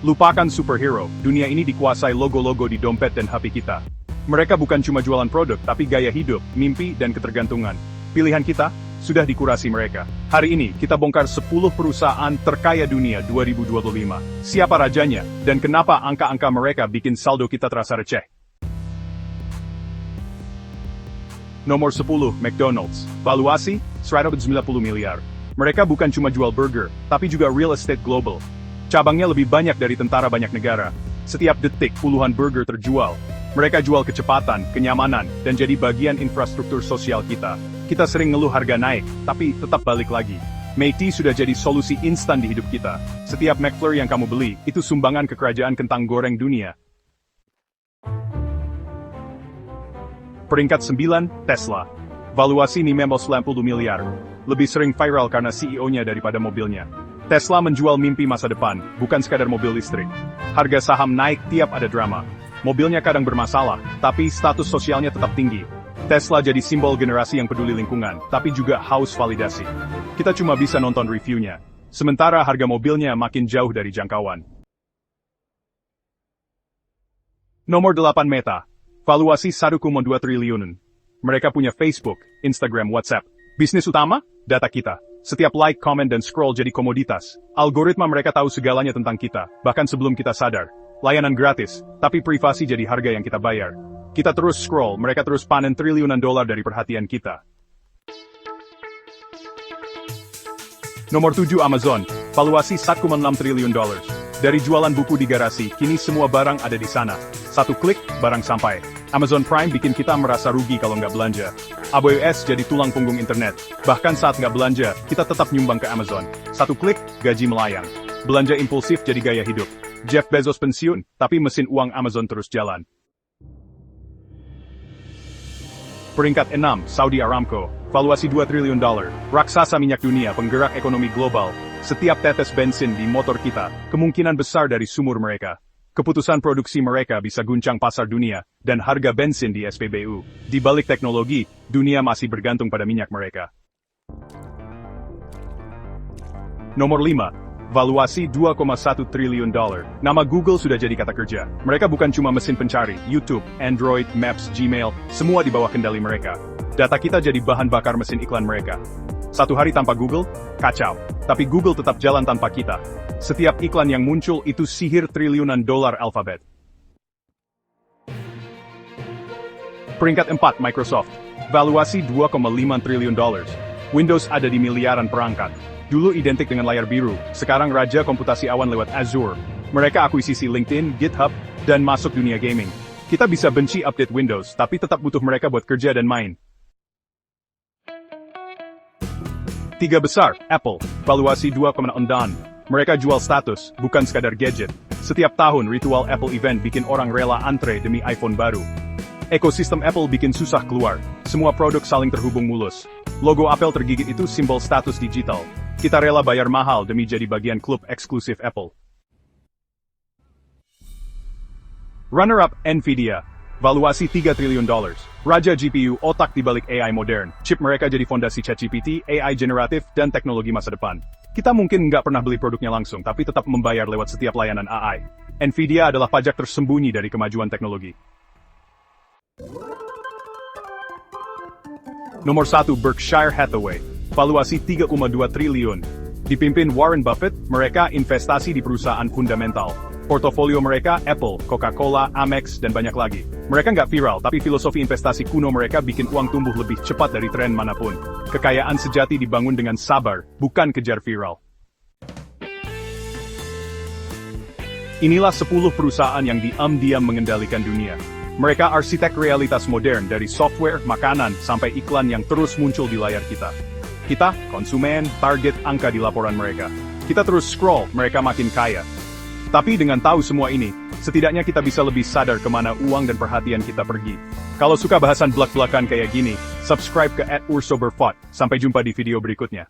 Lupakan superhero, dunia ini dikuasai logo-logo di dompet dan HP kita. Mereka bukan cuma jualan produk, tapi gaya hidup, mimpi, dan ketergantungan. Pilihan kita sudah dikurasi mereka. Hari ini, kita bongkar 10 perusahaan terkaya dunia 2025. Siapa rajanya, dan kenapa angka-angka mereka bikin saldo kita terasa receh. Nomor 10, McDonald's. Valuasi, 190 miliar. Mereka bukan cuma jual burger, tapi juga real estate global. Cabangnya lebih banyak dari tentara banyak negara. Setiap detik puluhan burger terjual. Mereka jual kecepatan, kenyamanan, dan jadi bagian infrastruktur sosial kita. Kita sering ngeluh harga naik, tapi tetap balik lagi. Meiti sudah jadi solusi instan di hidup kita. Setiap McFlurry yang kamu beli, itu sumbangan ke kerajaan kentang goreng dunia. Peringkat 9, Tesla. Valuasi 90 miliar. Lebih sering viral karena CEO-nya daripada mobilnya. Tesla menjual mimpi masa depan, bukan sekadar mobil listrik. Harga saham naik tiap ada drama. Mobilnya kadang bermasalah, tapi status sosialnya tetap tinggi. Tesla jadi simbol generasi yang peduli lingkungan, tapi juga haus validasi. Kita cuma bisa nonton reviewnya. Sementara harga mobilnya makin jauh dari jangkauan. Nomor 8 Meta. Valuasi 1,2 triliun. Mereka punya Facebook, Instagram, WhatsApp. Bisnis utama? Data kita. Setiap like, comment, dan scroll jadi komoditas. Algoritma mereka tahu segalanya tentang kita, bahkan sebelum kita sadar. Layanan gratis, tapi privasi jadi harga yang kita bayar. Kita terus scroll, mereka terus panen triliunan dolar dari perhatian kita. Nomor 7 Amazon. Valuasi 1,6 triliun dolar. Dari jualan buku di garasi, kini semua barang ada di sana. Satu klik, barang sampai. Amazon Prime bikin kita merasa rugi kalau nggak belanja. AWS jadi tulang punggung internet. Bahkan saat nggak belanja, kita tetap nyumbang ke Amazon. Satu klik, gaji melayang. Belanja impulsif jadi gaya hidup. Jeff Bezos pensiun, tapi mesin uang Amazon terus jalan. Peringkat 6, Saudi Aramco. Valuasi 2 triliun dolar. Raksasa minyak dunia, penggerak ekonomi global. Setiap tetes bensin di motor kita, kemungkinan besar dari sumur mereka. Keputusan produksi mereka bisa guncang pasar dunia, dan harga bensin di SPBU. Di balik teknologi, dunia masih bergantung pada minyak mereka. Nomor 5. Valuasi 2,1 triliun dolar. Nama Google sudah jadi kata kerja. Mereka bukan cuma mesin pencari, YouTube, Android, Maps, Gmail, semua di bawah kendali mereka. Data kita jadi bahan bakar mesin iklan mereka. Satu hari tanpa Google, kacau. Tapi Google tetap jalan tanpa kita. Setiap iklan yang muncul itu sihir triliunan dolar Alphabet. Peringkat 4 Microsoft. Valuasi 2,5 triliun dolar. Windows ada di miliaran perangkat. Dulu identik dengan layar biru, sekarang raja komputasi awan lewat Azure. Mereka akuisisi LinkedIn, GitHub, dan masuk dunia gaming. Kita bisa benci update Windows, tapi tetap butuh mereka buat kerja dan main. 3 besar, Apple. Valuasi 2,6. Mereka jual status, bukan sekadar gadget. Setiap tahun ritual Apple event bikin orang rela antre demi iPhone baru. Ekosistem Apple bikin susah keluar. Semua produk saling terhubung mulus. Logo Apple tergigit itu simbol status digital. Kita rela bayar mahal demi jadi bagian klub eksklusif Apple. Runner-up, Nvidia. Valuasi 3 triliun dolar. Raja GPU, otak di balik AI modern. Chip mereka jadi fondasi ChatGPT, AI generatif, dan teknologi masa depan. Kita mungkin nggak pernah beli produknya langsung, tapi tetap membayar lewat setiap layanan AI. Nvidia adalah pajak tersembunyi dari kemajuan teknologi. Nomor 1 Berkshire Hathaway. Valuasi 3,2 triliun. Dipimpin Warren Buffett, mereka investasi di perusahaan fundamental. Portofolio mereka Apple, Coca-Cola, Amex, dan banyak lagi. Mereka nggak viral, tapi filosofi investasi kuno mereka bikin uang tumbuh lebih cepat dari tren manapun. Kekayaan sejati dibangun dengan sabar, bukan kejar viral. Inilah 10 perusahaan yang diam-diam mengendalikan dunia. Mereka arsitek realitas modern dari software, makanan, sampai iklan yang terus muncul di layar kita. Kita, konsumen, target angka di laporan mereka. Kita terus scroll, mereka makin kaya. Tapi dengan tahu semua ini, setidaknya kita bisa lebih sadar kemana uang dan perhatian kita pergi. Kalau suka bahasan blak-blakan kayak gini, subscribe ke @ursoberfot. Sampai jumpa di video berikutnya.